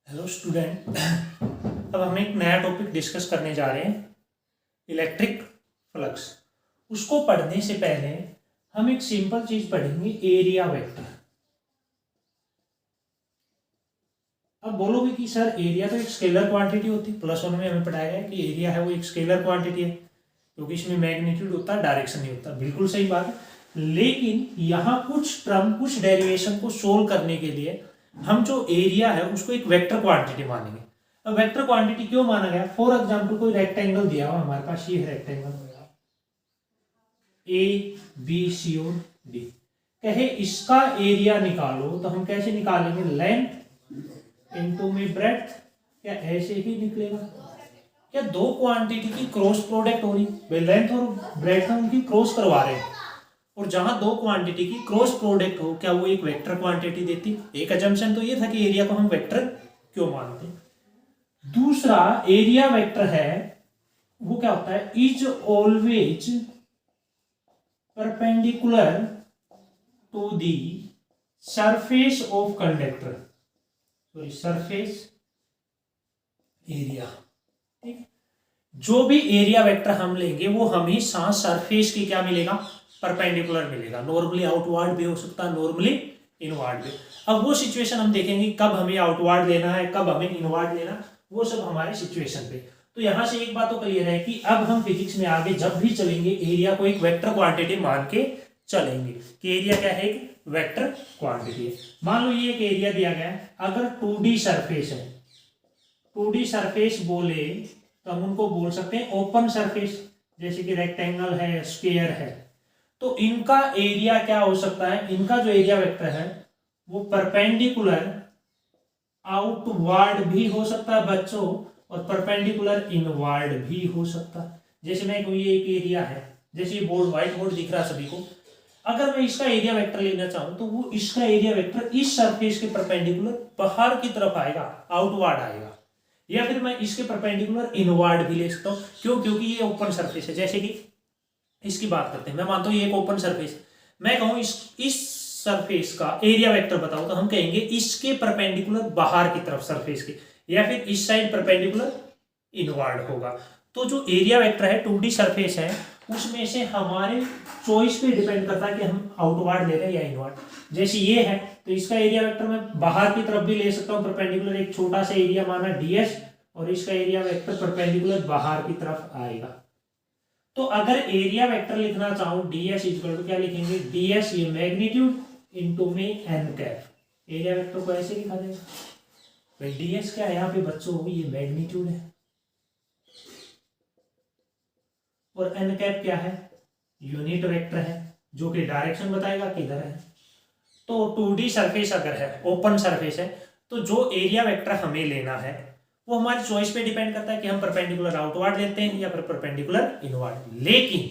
Hello student. अब हम एक नया टॉपिक डिस्कस करने जा रहे हैं, इलेक्ट्रिक फ्लक्स। उसको पढ़ने से पहले हम एक सिंपल चीज पढ़ेंगे, एरिया वेक्टर। अब बोलोगे कि सर एरिया तो एक स्केलर क्वांटिटी होती है, +1 में हमें पढ़ाया है कि एरिया है वो एक स्केलर क्वांटिटी है क्योंकि इसमें मैग्नीट्यूड होता है, डायरेक्शन नहीं होता। बिल्कुल सही बात है, लेकिन यहाँ कुछ टर्म, कुछ डेरिवेशन को सोल्व करने के लिए हम जो एरिया है उसको एक वेक्टर क्वांटिटी मानेंगे। अब वेक्टर क्वांटिटी क्यों माना गया? फॉर एग्जांपल कोई रेक्टेंगल दिया हुआ हमारे पास, ये है रेक्टेंगल ए बी सी और डी, कहे इसका एरिया निकालो तो हम कैसे निकालेंगे? लेंथ इनटू में ब्रेड्थ। क्या ऐसे ही निकलेगा? क्या दो क्वांटिटी की क्रॉस प्रोडक्ट हो रही, लेंथ और ब्रेड्थ हम उनकी क्रॉस करवा रहे हैं, और जहां दो क्वांटिटी की क्रॉस प्रोडक्ट हो, क्या वो एक वेक्टर क्वांटिटी देती? एक अजम्पशन तो ये था कि एरिया को हम वेक्टर क्यों मानते हैं। दूसरा, एरिया वेक्टर है वो क्या होता है? Is always perpendicular to the surface of conductor, sorry surface area. ठीक, जो भी एरिया वेक्टर हम लेंगे वो हमेशा सरफेस की क्या मिलेगा? परपेंडिकुलर मिलेगा। नॉर्मली आउटवर्ड भी हो सकता है, नॉर्मली इनवर्ड भी। अब वो सिचुएशन हम देखेंगे कब हमें आउटवर्ड लेना है, कब हमें इनवर्ड लेना, वो सब हमारे सिचुएशन पे। तो यहां से एक बात तो क्लियर है कि अब हम फिजिक्स में आगे जब भी चलेंगे एरिया को एक वेक्टर क्वांटिटी मान के चलेंगे कि एरिया क्या है? एक वेक्टर क्वांटिटी है। मान लो ये एक एरिया दिया गया है, अगर 2D सरफेस है, 2D सरफेस बोले तो हम उनको बोल सकते हैं ओपन सरफेस, जैसे कि रेक्टेंगल है, स्क्वायर है। तो इनका एरिया क्या हो सकता है? इनका जो एरिया वेक्टर है वो परपेंडिकुलर आउटवर्ड भी हो सकता है बच्चों, और परपेंडिकुलर इनवर्ड भी हो सकता है। जैसे मैं कहूँ ये एक एरिया है, जैसे ये बोर्ड, व्हाइट बोर्ड दिख रहा है सभी को, अगर मैं इसका एरिया वेक्टर लेना चाहूं तो वो इसका एरिया वेक्टर इस सरफेस के परपेंडिकुलर बाहर की तरफ आएगा, आउटवर्ड आएगा। या फिर मैं इसके परपेंडिकुलर इनवर्ड भी ले सकता हूँ। क्यों? क्योंकि ये ओपन सरफेस है। जैसे कि इसकी बात करते हैं, मैं मानता हूं ये एक ओपन सरफेस, मैं कहूं इस सरफेस का एरिया वेक्टर बताओ तो हम कहेंगे इसके परपेंडिकुलर बाहर की तरफ सरफेस के, या फिर इस साइड परपेंडिकुलर इनवर्ड होगा। तो जो एरिया वेक्टर है 2D सरफेस है, उसमें से हमारे चॉइस पे डिपेंड करता है कि हम आउटवर्ड ले रहे हैं या इनवर्ड। जैसे ये है तो इसका एरिया वेक्टर मैं बाहर की तरफ भी ले सकता हूँ, परपेंडिकुलर एक छोटा सा एरिया माना ds, और इसका एरिया वेक्टर परपेंडिकुलर बाहर की तरफ आएगा। तो अगर एरिया वेक्टर लिखना चाहूं ds इक्वल टू क्या लिखेंगे? ds ये मैग्नीट्यूड इनटू में n कैप। एरिया वेक्टर को ऐसे लिखा जाएगा भाई, ds क्या है यहाँ पे बच्चों? ये मैग्नीट्यूड है, और n कैप क्या है? यूनिट वेक्टर है जो कि डायरेक्शन बताएगा किधर है। तो 2D सरफेस अगर है, ओपन सरफेस है, तो जो एरिया वेक्टर हमें लेना है वो हमारी चॉइस पे डिपेंड करता है कि हम परपेंडिकुलर आउटवर्ड लेते हैं या फिर परपेंडिकुलर इनवर्ड। लेकिन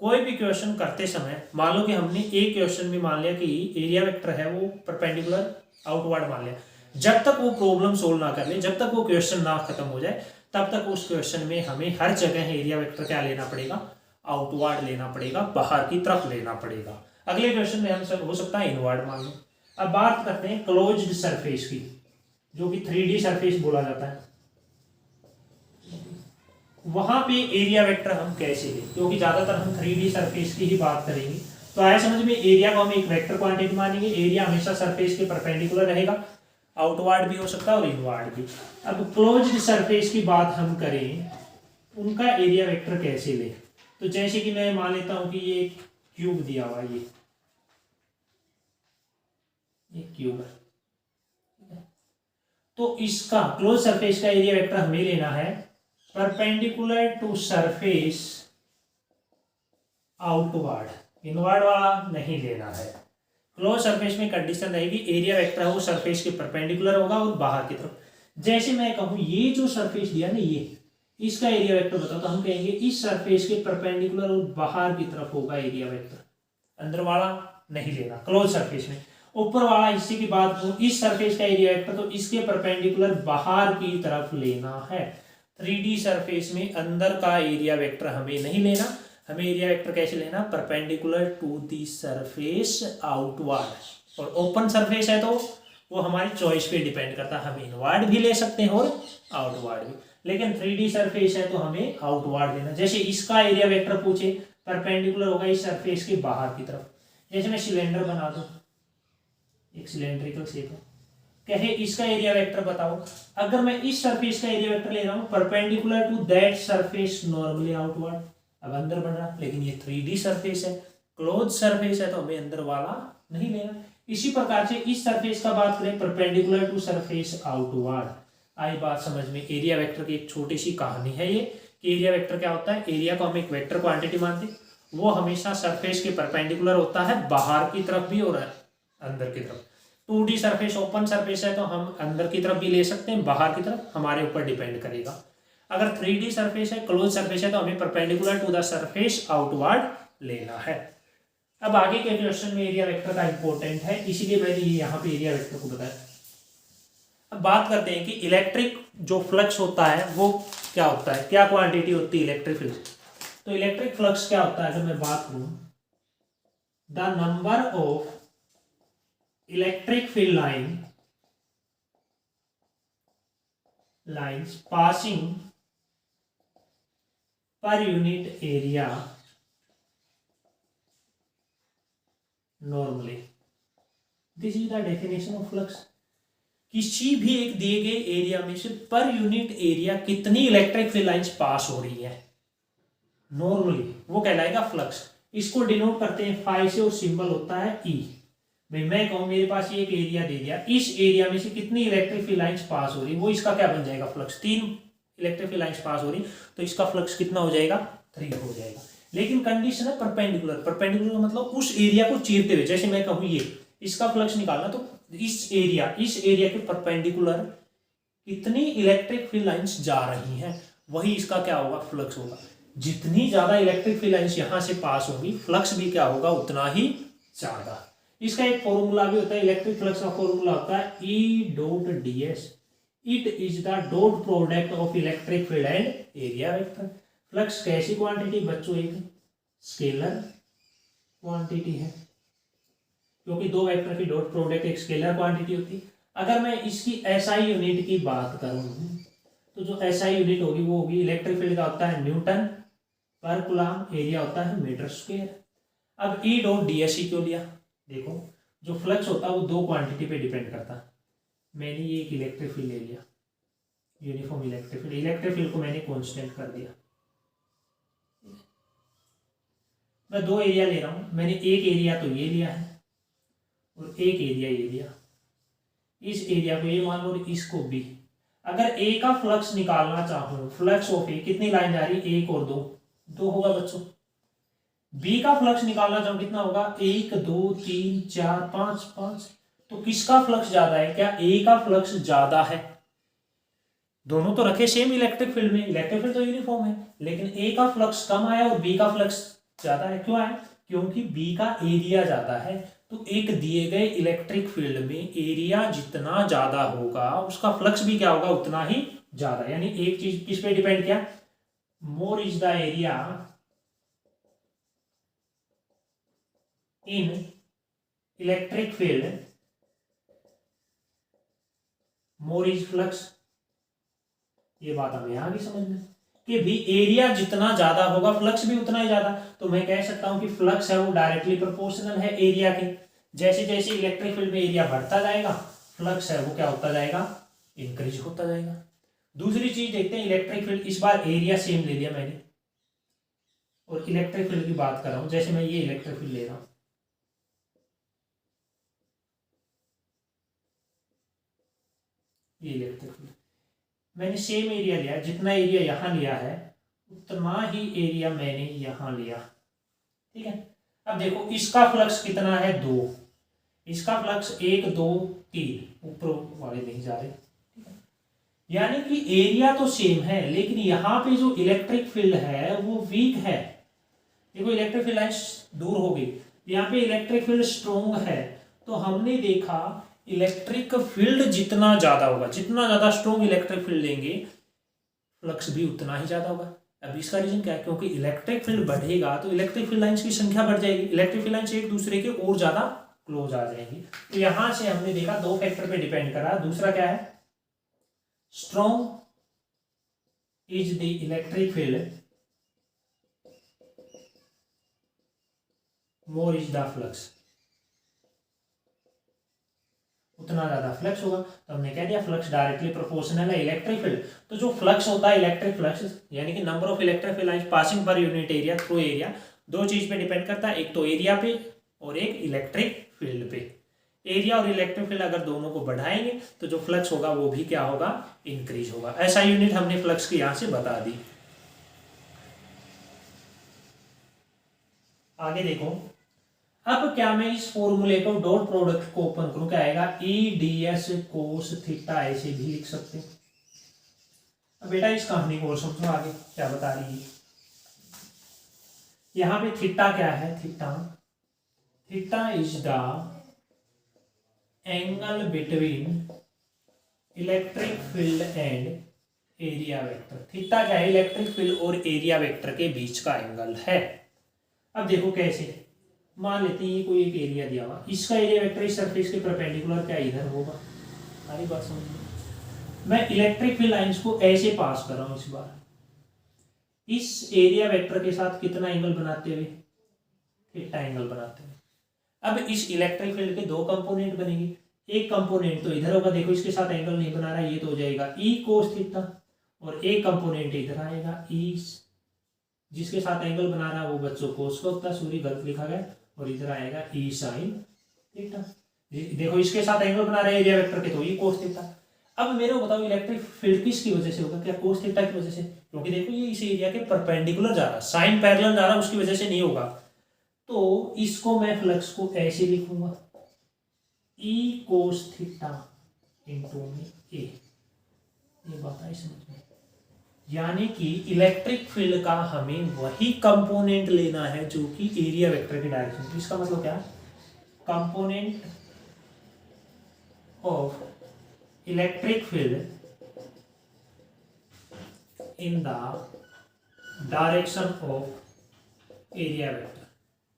कोई भी क्वेश्चन करते समय मान लो कि हमने एक क्वेश्चन में मान लिया कि एरिया वेक्टर है वो परपेंडिकुलर आउटवर्ड मान लिया, जब तक वो प्रॉब्लम सोल्व ना कर ले, जब तक वो क्वेश्चन ना खत्म हो जाए, तब तक उस क्वेश्चन में हमें हर जगह एरिया वेक्टर क्या लेना पड़ेगा? आउटवर्ड लेना पड़ेगा, बाहर की तरफ लेना पड़ेगा। अगले क्वेश्चन में हम सब हो सकता है इनवर्ड मान लो। अब बात करते हैं क्लोज्ड सरफेस की, जो कि 3D सरफेस बोला जाता है। वहां पे एरिया वेक्टर हम कैसे लें? क्योंकि ज्यादातर हम 3D सरफेस की ही बात करेंगे, तो आया समझ में? एरिया को हम एक वेक्टर क्वांटिटी मानेंगे। एरिया हमेशा सरफेस के परपेंडिकुलर रहेगा, आउटवर्ड भी हो सकता है और इनवर्ड भी। अब क्लोज्ड सरफेस की बात हम करें, उनका एरिया वेक्टर कैसे लें? तो जैसे कि मैं मान लेता हूं कि ये क्यूब दिया हुआ है, ये क्यूब है, तो इसका क्लोज सरफेस का एरिया वेक्टर हमें लेना है perpendicular to surface outward, inward वाला नहीं लेना है। क्लोज सरफेस में कंडीशन रहेगी एरिया वेक्टर है वो सरफेस के परपेंडिकुलर होगा और बाहर की तरफ। जैसे मैं कहूं ये जो सरफेस दिया ना, ये इसका एरिया वेक्टर बताओ तो हम कहेंगे इस सरफेस के परपेंडिकुलर और बाहर की तरफ होगा एरिया वेक्टर, अंदर वाला नहीं लेना क्लोज सरफेस में। ऊपर वाला हिस्से की बात करूं, इस सरफेस का एरिया वेक्टर तो इसके परपेंडिकुलर बाहर की तरफ लेना है। 3D सरफेस में अंदर का एरिया वेक्टर हमें नहीं लेना, हमें एरिया वेक्टर कैसे लेना? Perpendicular to the surface outward. और ओपन सरफेस है तो वो हमारी चॉइस पे डिपेंड करता है, हम इनवर्ड भी ले सकते हैं और आउटवर्ड भी, लेकिन 3D सरफेस है तो हमें आउटवर्ड लेना। जैसे इसका एरिया वेक्टर पूछे, परपेंडिकुलर होगा इस सरफेस के बाहर की तरफ। जैसे मैं सिलेंडर बना दूं, एक सिलेंड्रिकल शेप है, कहे इसका एरिया वेक्टर बताओ, अगर मैं इस सरफेस का एरिया वेक्टर ले रहा हूं perpendicular to that surface normally outward, अब अंदर बन रहा, लेकिन ये 3D सरफेस है, क्लोज सरफेस है तो हमें अंदर वाला नहीं लेना। इसी प्रकार से इस सरफेस का बात करें परपेंडिकुलर टू सरफेस आउटवर्ड, आई बात समझ में। एरिया वेक्टर की एक छोटी सी कहानी है ये, कि एरिया वेक्टर क्या होता है, एरिया को हम एक वेक्टर क्वांटिटी मानते हैं, वो हमेशा सरफेस के परपेंडिकुलर होता है, बाहर की तरफ भी और अंदर की तरफ। 2D सरफेस ओपन सरफेस है तो हम अंदर की तरफ भी ले सकते हैं, बाहर की तरफ हमारे ऊपर डिपेंड करेगा। अगर 3D सरफेस है, क्लोज सरफेस है, तो हमें perpendicular to the surface outward लेना है। अब आगे के क्वेश्चन में एरिया वेक्टर का इंपॉर्टेंट है, इसीलिए मैंने ये यहाँ पे एरिया वेक्टर को बताया। अब बात करते हैं कि इलेक्ट्रिक जो फ्लक्स होता है वो क्या होता है, क्या क्वांटिटी होती है इलेक्ट्रिक फ्लक्स। तो इलेक्ट्रिक फ्लक्स क्या होता है, अगर मैं बात करूं, the number of electric field lines passing per unit area normally, this is the definition of flux. किसी भी एक दिए गए एरिया में से पर यूनिट एरिया कितनी इलेक्ट्रिक फील्ड लाइंस पास हो रही है नॉर्मली, वो कहलाएगा फ्लक्स। इसको डिनोट करते हैं फाई से और सिंबल होता है ई। भाई मैं कहूं मेरे पास एक एरिया दे दिया, इस एरिया में से कितनी इलेक्ट्रिक फील्ड लाइंस पास हो रही, वो इसका क्या बन जाएगा flux. 3 electric field lines pass हो रही तो इसका फ्लक्स कितना हो जाएगा, 3 हो जाएगा। लेकिन कंडीशन है परपेंडिकुलर, परपेंडिकुलर मतलब उस एरिया को चीरते हुए। जैसे मैं कहूं ये इसका फ्लक्स निकालना, तो इस एरिया के परपेंडिकुलर कितनी इलेक्ट्रिक फील्ड लाइंस जा रही हैं, वही इसका क्या होगा, फ्लक्स होगा। जितनी ज्यादा इलेक्ट्रिक फील्ड लाइंस यहां से पास होगी, फ्लक्स भी क्या होगा, उतना ही ज्यादा। इसका एक फॉर्मूला भी होता है, इलेक्ट्रिक फ्लक्स का फॉर्मूला होता है E dot ds, it is the dot product of electric field and area vector. Flux कैसी क्वांटिटी बच्चों, एक स्केलर क्वांटिटी है, क्योंकि दो वेक्टर की डॉट प्रोडक्ट एक स्केलर क्वांटिटी होती है। अगर मैं इसकी SI यूनिट की बात करूं, तो जो SI यूनिट होगी वो होगी, इलेक्ट्रिक फील्ड का होता है न्यूटन पर कूलम, एरिया होता है मीटर स्क्वायर। अब E डॉट ds क्यों लिया, देखो जो फ्लक्स होता है वो दो क्वांटिटी पे डिपेंड करता है। मैंने ये एक इलेक्ट्रिक फील्ड ले लिया, uniform electric field, electric field को मैंने कांस्टेंट कर दिया। मैं दो एरिया ले रहा हूं, मैंने एक एरिया तो ये लिया है और एक एरिया ये लिया। इस एरिया को ये मान लो और इसको बी। अगर ए का फ्लक्स निकालना चाहूं, फ्लक्स ऑफ ए, कितनी लाइन जा रही है, 1 और 2 होगा बच्चों। बी का फ्लक्स निकालना चाहूं कितना होगा, 1 2 3 4 5। तो किसका फ्लक्स ज्यादा है, क्या ए का फ्लक्स ज्यादा है। दोनों तो रखे सेम इलेक्ट्रिक फील्ड में, इलेक्ट्रिक फील्ड तो यूनिफॉर्म है, लेकिन ए का फ्लक्स कम आया और बी का फ्लक्स ज्यादा है। क्यों आया, क्योंकि बी का एरिया ज्यादा है। तो एक दिए गए इलेक्ट्रिक फील्ड में एरिया जितना ज्यादा होगा उसका फ्लक्स भी क्या होगा, उतना ही ज्यादा। यानी एक चीज किस पे डिपेंड किया, more is the area in electric field more is flux. ये बात हमें आ गई समझ में कि भी एरिया जितना ज्यादा होगा फ्लक्स भी उतना ही ज्यादा। तो मैं कह सकता हूं कि फ्लक्स है वो डायरेक्टली प्रोपोर्शनल है एरिया के। जैसे जैसे इलेक्ट्रिक फील्ड में एरिया बढ़ता जाएगा, फ्लक्स है वो क्या होता जाएगा, इंक्रीज होता जाएगा। दूसरी चीज देखते हैं, इलेक्ट्रिक फील्ड, इस बार एरिया सेम ले लिया मैंने और इलेक्ट्रिक फील्ड की बात कर रहा हूं। जैसे मैं ये इलेक्ट्रिक फील्ड ले रहा हूं, ये इलेक्ट्रिक फील्ड मैंने सेम एरिया लिया, जितना एरिया यहां लिया है उतना ही एरिया मैंने यहां लिया, ठीक है। अब देखो इसका फ्लक्स कितना है, 2, इसका फ्लक्स 1 2 3, ऊपर वाले नहीं जा रहे, ठीक है। यानी कि एरिया तो सेम है, लेकिन यहां पे जो इलेक्ट्रिक फील्ड है वो वीक है। देखो इलेक्ट्रिक फील्ड लाइन दूर हो गई, यहाँ पे इलेक्ट्रिक फील्ड स्ट्रोंग है। तो हमने देखा इलेक्ट्रिक फील्ड जितना ज्यादा होगा, जितना ज्यादा स्ट्रोंग इलेक्ट्रिक फील्ड लेंगे फ्लक्स भी उतना ही ज्यादा होगा। अब इसका रीजन क्या है, क्योंकि इलेक्ट्रिक फील्ड बढ़ेगा तो इलेक्ट्रिक फील्ड लाइंस की संख्या बढ़ जाएगी, इलेक्ट्रिक फील्ड लाइंस एक दूसरे के और ज्यादा क्लोज आ जाएंगी। तो यहां से हमने देखा दो फैक्टर पे डिपेंड करा। दूसरा क्या है, strong is the electric field, more is the flux, उतना ज्यादा फ्लक्स होगा। तो हमने कह दिया फ्लक्स डायरेक्टली प्रोपोर्शनल है इलेक्ट्रिक फील्ड। तो जो फ्लक्स होता है इलेक्ट्रिक फ्लक्स यानी कि number of electric field lines passing per unit area through area, दो चीज पे डिपेंड करता है, एक तो एरिया पे और एक इलेक्ट्रिक फील्ड पे। एरिया और इलेक्ट्रिक फील्ड अगर दोनों को बढ़ाएंगे तो जो फ्लक्स होगा वो भी क्या होगा, इंक्रीज होगा। ऐसा यूनिट हमने फ्लक्स की यहां से बता दी। आगे देखो, अब क्या मैं इस फॉर्मूले को डॉट प्रोडक्ट को ओपन करूं, क्या आएगा, ई डी एस कोस थीटा ऐसे भी लिख सकते हैं। अब बेटा इस कहानी को समझो आगे क्या बता रही है। यहां पे थीटा क्या है, theta is the angle between electric field and area vector. Theta क्या है, इलेक्ट्रिक फील्ड और एरिया वेक्टर के बीच का एंगल है। अब देखो कैसे, मान लेते हैं ये कोई एक एरिया दिया हुआ, इसका एरिया वेक्टर इस सरफेस के परपेंडिकुलर क्या इधर होगा। सारी बात समझ लो। मैं इलेक्ट्रिक फील्ड लाइंस को ऐसे पास कर रहा हूं, इस बार इस एरिया वेक्टर के साथ कितना एंगल बनाते हुए, थीटा एंगल बनाते हुए। अब इस इलेक्ट्रिक फील्ड के दो कंपोनेंट बनेंगे, एक कंपोनेंट तो इधर होगा, देखो इसके साथ एंगल नहीं बना रहा, ये तो हो जाएगा ई कोस थीटा, और एक कंपोनेंट इधर आएगा ई, जिसके साथ एंगल बना रहा है वो बच्चों कोस का होता है, सॉरी गलत लिखा गया, और इधर आएगा ई साइन थीटा। देखो इसके साथ एंगल बना रहे हैं एरिया वेक्टर के, तो ये कोस थीटा। अब मेरे को बताओ इलेक्ट्रिक फील्ड किसकी वजह से होगा, क्या कोस थीटा की वजह से, क्योंकि देखो ये इस एरिया के परपेंडिकुलर जा रहा है, साइन पैरेलल जा रहा है, उसकी वजह से नहीं होगा। तो इसको मैं फ्लक्स को ऐसे लिखूंगा, ई कोस थीटा इंटू में ए। ये बात आई समझ में, यानी कि इलेक्ट्रिक फील्ड का हमें वही कंपोनेंट लेना है जो कि एरिया वेक्टर की डायरेक्शन। इसका मतलब क्या, component of electric field in the direction of area vector.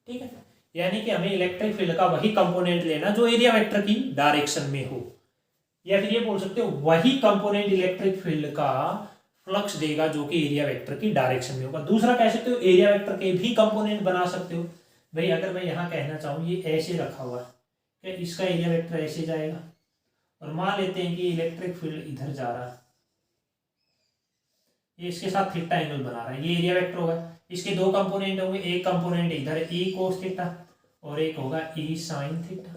ठीक है, यानी कि हमें इलेक्ट्रिक फील्ड का वही कंपोनेंट लेना जो एरिया वेक्टर की डायरेक्शन में हो, या फिर ये बोल सकते हो वही कंपोनेंट इलेक्ट्रिक फील्ड का फ्लक्स देगा जो कि एरिया वेक्टर की डायरेक्शन में होगा। दूसरा कह सकते हो एरिया वेक्टर के भी कंपोनेंट बना सकते हो। भाई अगर मैं यहां कहना चाहूं ये ऐसे रखा हुआ है, क्या इसका एरिया वेक्टर ऐसे जाएगा, और मान लेते हैं कि इलेक्ट्रिक फील्ड इधर जा रहा है, ये इसके साथ थीटा एंगल बना रहा है, ये एरिया वेक्टर होगा। इसके दो कंपोनेंट होंगे, एक कंपोनेंट इधर ई कोस थीटा और एक होगा ई साइन थीटा,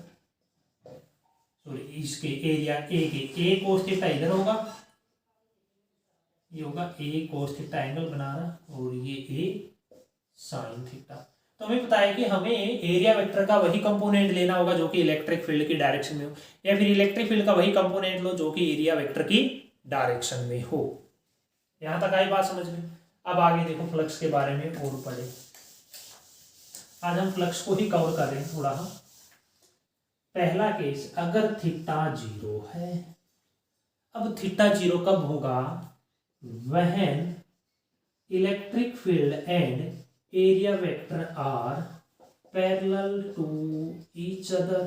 सॉरी इसके एरिया ए के ए कोस थीटा इधर होगा, ये होगा ए कोस थीटा एंगल बना रहा, और ये ए साइन थीटा। तो हमें पता है कि हमें एरिया वेक्टर का वही कंपोनेंट लेना होगा जो कि इलेक्ट्रिक फील्ड की डायरेक्शन में हो, या फिर इलेक्ट्रिक फील्ड का वही कंपोनेंट लो जो कि एरिया वेक्टर की डायरेक्शन में हो। यहां तक आई बात समझ में। अब आगे देखो फ्लक्स के बारे में और पढ़े। आज हम फ्लक्स को ही कवर कर रहे हैं थोड़ा। पहला केस, अगर थीटा 0 है। अब थीटा 0 कब होगा, when electric field and area vector are parallel to each other।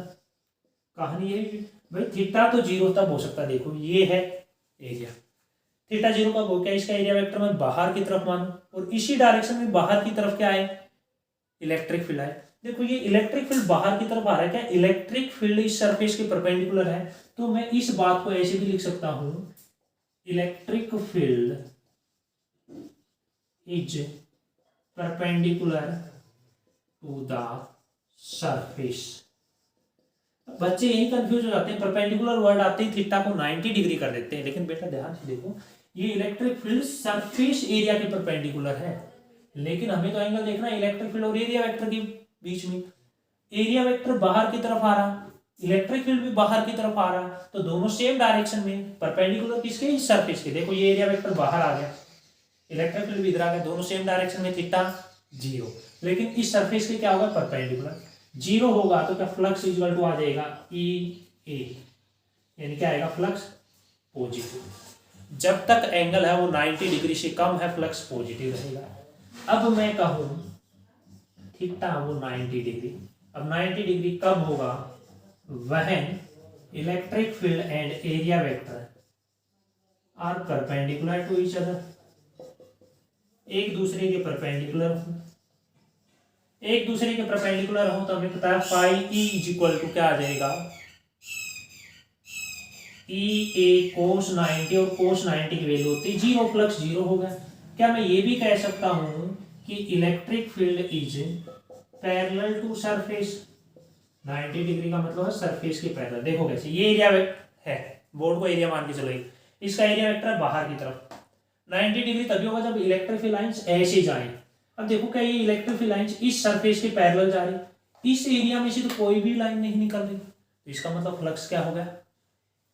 कहानी है भाई, थीटा तो 0 तब हो सकता है, देखो ये है एरिया, थीटा 0 कब हो, क्या इसका एरिया वेक्टर मैं बाहर की तरफ मानूं और इसी डायरेक्शन में बाहर की तरफ क्या है, इलेक्ट्रिक फील्ड है। देखो ये इलेक्ट्रिक फील्ड बाहर की तरफ आ रहा है, क्या इलेक्ट्रिक फील्ड इस सरफेस के परपेंडिकुलर है, तो मैं इस बात को ऐसे भी लिख सकता हूं, electric field is perpendicular to the surface. बच्चे यही कंफ्यूज हो जाते हैं, परपेंडिकुलर वर्ड आते ही थीटा को 90 डिग्री कर देते हैं, लेकिन बेटा ध्यान से देखो ये इलेक्ट्रिक फील्ड सरफेस एरिया के परपेंडिकुलर है, लेकिन हमें तो एंगल देखना है इलेक्ट्रिक फील्ड और एरिया वेक्टर के बीच में। एरिया वेक्टर बाहर की तरफ आ रहा, इलेक्ट्रिक फील्ड भी बाहर की तरफ आ रहा, तो दोनों सेम डायरेक्शन में, परपेंडिकुलर किसके, इस सरफेस के। देखो ये एरिया वेक्टर बाहर आ गया, इलेक्ट्रिक फील्ड भी इधर आ गया, दोनों सेम डायरेक्शन में, थीटा 0। लेकिन इस सरफेस के क्या होगा, परपेंडिकुलर 0 होगा, तो क्या फ्लक्स इक्वल टू आ जाएगा ई ए, यानी क्या आएगा, फ्लक्स पॉजिटिव। जब तक एंगल है वो 90 डिग्री से कम है, फ्लक्स पॉजिटिव रहेगा। अब मैं कहूं थीटा वो 90 डिग्री, अब 90 डिग्री कब होगा, when electric field and area vector are perpendicular to each other, एक दूसरे के परपेंडिकुलर हो, एक दूसरे के परपेंडिकुलर हो तो हमें पता है phi E is equal to क्या आ जाएगा, ई ए कोस 90 और कोस 90 की वैल्यू होती है जीरो, फ्लक्स जीरो होगा। क्या मैं ये भी कह सकता हूं कि electric field is parallel to surface, 90 degree का मतलब है सरफेस के पैरेलल। देखो कैसे, ये एरिया है, बोर्ड को एरिया मान के चलो, इसका एरिया वेक्टर है बाहर की तरफ, 90 डिग्री तभी होगा जब इलेक्ट्रिक फील्ड लाइंस ऐसे जाए। अब देखो क्या ये इलेक्ट्रिक फील्ड लाइंस इस सरफेस के पैरेलल जा रही, इस एरिया में से तो कोई भी लाइन नहीं निकल रही, तो इसका मतलब फ्लक्स क्या हो गया,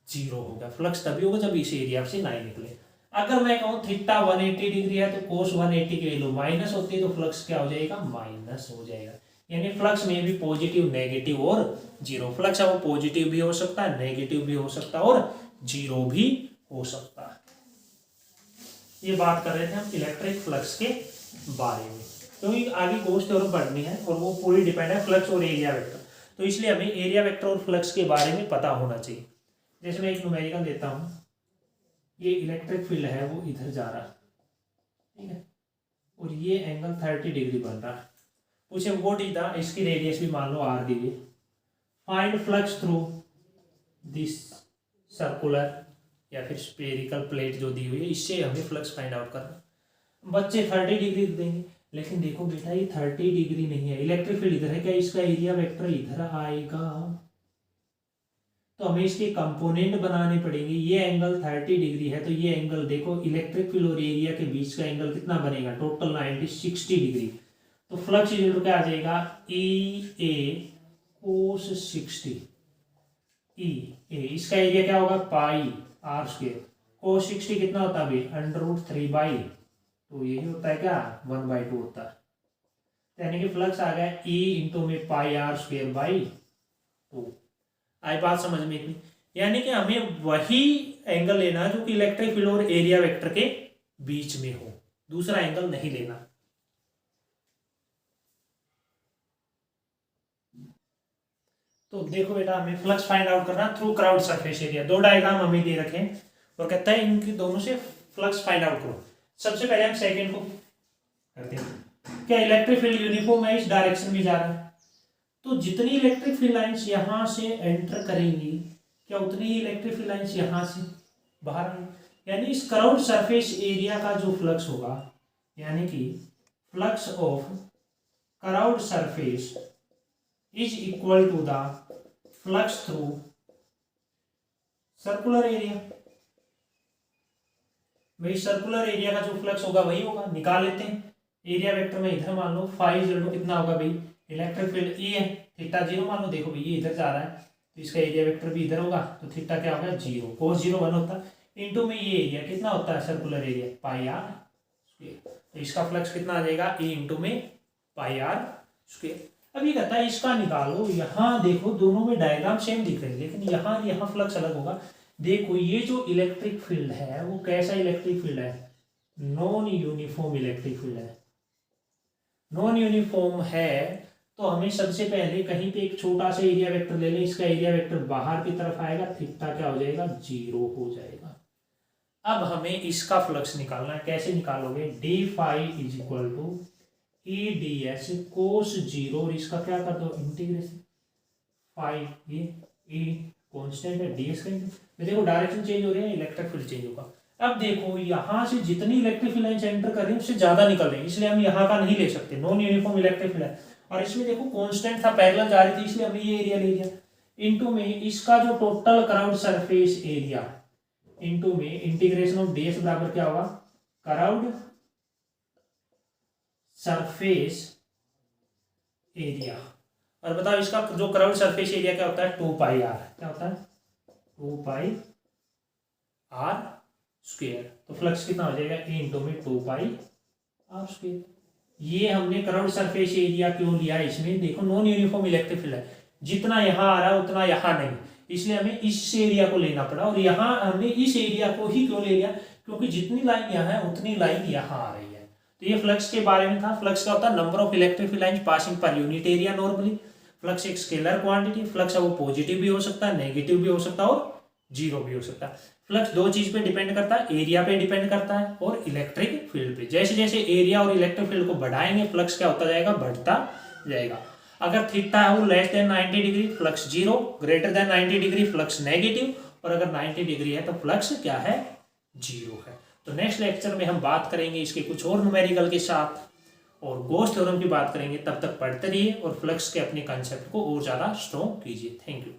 जीरो हो गया। फ्लक्स तभी होगा जब इस एरिया से लाइन निकले। अगर मैं कहूँ थीटा 180 डिग्री है तो कोस 180 की वैल्यू माइनस होती है, तो फ्लक्स क्या हो जाएगा, माइनस हो जाएगा। यानी फ्लक्स में भी पॉजिटिव, नेगेटिव और जीरो। फ्लक्स है वो पॉजिटिव भी हो सकता है, नेगेटिव भी हो सकता है और जीरो भी हो सकता है। ये बात कर रहे थे हम इलेक्ट्रिक फ्लक्स के बारे में, क्योंकि तो आगे कोस थ्योरम पढ़नी है और वो पूरी डिपेंड है फ्लक्स और एरिया वेक्टर, तो इसलिए हमें एरिया वेक्टर और फ्लक्स के बारे में पता होना चाहिए। जैसे मैं एक न्यूमेरिकल देता हूं, ये इलेक्ट्रिक फील्ड है वो इधर जा रहा है, ठीक है, और ये एंगल 30 डिग्री बन रहा है। पूछे व्हाट इज द, इसकी रेडियस भी मान लो आर दी गई, find flux through this circular या फिर स्फेरिकल प्लेट जो दी हुई है, इससे हमें फ्लक्स फाइंड आउट करना। बच्चे 30 डिग्री देंगे, लेकिन देखो बेटा ये 30 डिग्री नहीं है, इलेक्ट्रिक फील्ड इधर है, क्या इसका एरिया वेक्टर इधर आएगा, तो हमें इसके कंपोनेंट बनाने पड़ेंगे। ये एंगल 30 डिग्री है, तो ये एंगल देखो इलेक्ट्रिक फील्ड और एरिया के बीच का एंगल कितना बनेगा, टोटल 60 डिग्री। तो फ्लक्स इक्वल क्या आ जाएगा, ई ए कोस 60, ई ए, इसका एरिया क्या होगा, पाई आर स्क्वायर, कोस 60 कितना होता है भाई, √3/, तो यही होता है क्या, 1/2 होता है। यानी कि फ्लक्स आ गया ई इंटू में पाई आर स्क्वायर बाई 2। आई बात समझ में इतनी, यानी कि हमें वही एंगल लेना है जो कि इलेक्ट्रिक फील्ड और एरिया वेक्टर के बीच में हो, दूसरा एंगल नहीं लेना। तो देखो बेटा, हमें फ्लक्स फाइंड आउट करना थ्रू क्राउड सरफेस एरिया। दो डायग्राम हमें दे रखे हैं और कहता है इनके दोनों से फ्लक्स फाइंड आउट करो। सबसे पहले हम सेकंड को करते हैं। क्या इलेक्ट्रिक फील्ड यूनिफॉर्म है, इस डायरेक्शन में जा रहा है, तो जितनी इलेक्ट्रिक फील्ड लाइंस यहां से एंटर करेंगी, क्या उतनी ही इलेक्ट्रिक फील्ड लाइंस यहां से बाहर आएंगी। यानी इस क्राउड सरफेस एरिया का जो फ्लक्स होगा, यानी कि flux of curved surface is equal to the flux through circular area. भाई सर्कुलर एरिया का जो फ्लक्स होगा वही होगा, निकाल लेते हैं। एरिया वेक्टर में इधर मान लो फाई जीरो कितना होगा भाई, इलेक्ट्रिक फील्ड ई है, थीटा जीरो मान लो, देखो भाई ये इधर जा रहा है तो इसका एरिया वेक्टर भी इधर होगा, तो थीटा क्या होगा, जीरो, कोस 0 1 होता है, इंटू में ये एरिया कितना होता है circular area, pi r square, तो इसका फ्लक्स कितना आ जाएगा, ई इंटू में पाई आर स्क्वायर। अब ये कहता है इसका निकालो, यहाँ देखो दोनों में डायग्राम सेम दिख रहे हैं, लेकिन यहाँ फ्लक्स अलग होगा। देखो ये जो इलेक्ट्रिक फील्ड है वो कैसा इलेक्ट्रिक फील्ड है, नॉन यूनिफॉर्म इलेक्ट्रिक फील्ड है। नॉन यूनिफॉर्म है तो हमें सबसे पहले कहीं पे एक छोटा सा एरिया वेक्टर ले लें, इसका एरिया वेक्टर बाहर की तरफ आएगा, थीटा क्या हो जाएगा, 0 हो जाएगा। अब हमें इसका फ्लक्स निकालना है, कैसे निकालोगे, d phi is equal to E d s cos 0, और इसका क्या कर दो इंटीग्रेशन, फाई ये ई कॉन्स्टेंट है, डी एस का देखो डायरेक्शन चेंज हो रही है, इलेक्ट्रिक फील्ड चेंज होगा। अब देखो यहाँ से जितनी इलेक्ट्रिक फील्ड लाइन एंटर कर रही है उससे ज्यादा निकल रही है, इसलिए हम यहाँ का नहीं ले सकते, नॉन यूनिफॉर्म इलेक्ट्रिक फील्ड है। और इसमें देखो कांस्टेंट था, पैरेलल जा रही थी, इसलिए हमने ये एरिया ले लिया, इनटू में इसका जो total crowd surface area, into में इंटीग्रेशन ऑफ डीएस बराबर क्या होगा, क्राउड सरफेस एरिया। और बताओ इसका जो क्राउड सरफेस एरिया क्या होता है, 2 पाई आर, क्या होता है 2 पाई आर स्क्वायर। तो फ्लक्स कितना हो जाएगा, ए इंटू में 2 पाई आर स्क्वायर। ये हमने क्राउड सरफेस एरिया क्यों लिया, इसमें देखो नॉन यूनिफॉर्म इलेक्ट्रिक फील्ड है, जितना यहाँ आ रहा है उतना यहाँ नहीं, इसलिए हमें इस एरिया को लेना पड़ा। और यहाँ हमने इस एरिया को ही क्यों ले लिया, क्योंकि जितनी लाइन यहाँ है उतनी लाइन यहाँ आ रही है। तो ये फ्लक्स के बारे में था। फ्लक्स क्या होता है, number of electric field lines passing per unit area normally. Flux एक स्केलर क्वांटिटी, फ्लक्स है वो पॉजिटिव भी हो सकता है, नेगेटिव भी हो सकता है और जीरो भी हो सकता है। फ्लक्स दो चीज पे डिपेंड करता है, एरिया पे डिपेंड करता है और इलेक्ट्रिक फील्ड पे। जैसे जैसे एरिया और इलेक्ट्रिक फील्ड को बढ़ाएंगे फ्लक्स क्या होता जाएगा, बढ़ता जाएगा। अगर थीटा है वो less than 90 degree flux zero, greater than 90 degree flux negative, और अगर 90 डिग्री है तो फ्लक्स क्या है, जीरो है। तो नेक्स्ट लेक्चर में हम बात करेंगे इसके कुछ और न्यूमेरिकल के साथ और गॉस थ्योरम की बात करेंगे। तब तक पढ़ते रहिए और फ्लक्स के अपने कंसेप्ट को और ज़्यादा स्ट्रॉन्ग कीजिए। Thank you.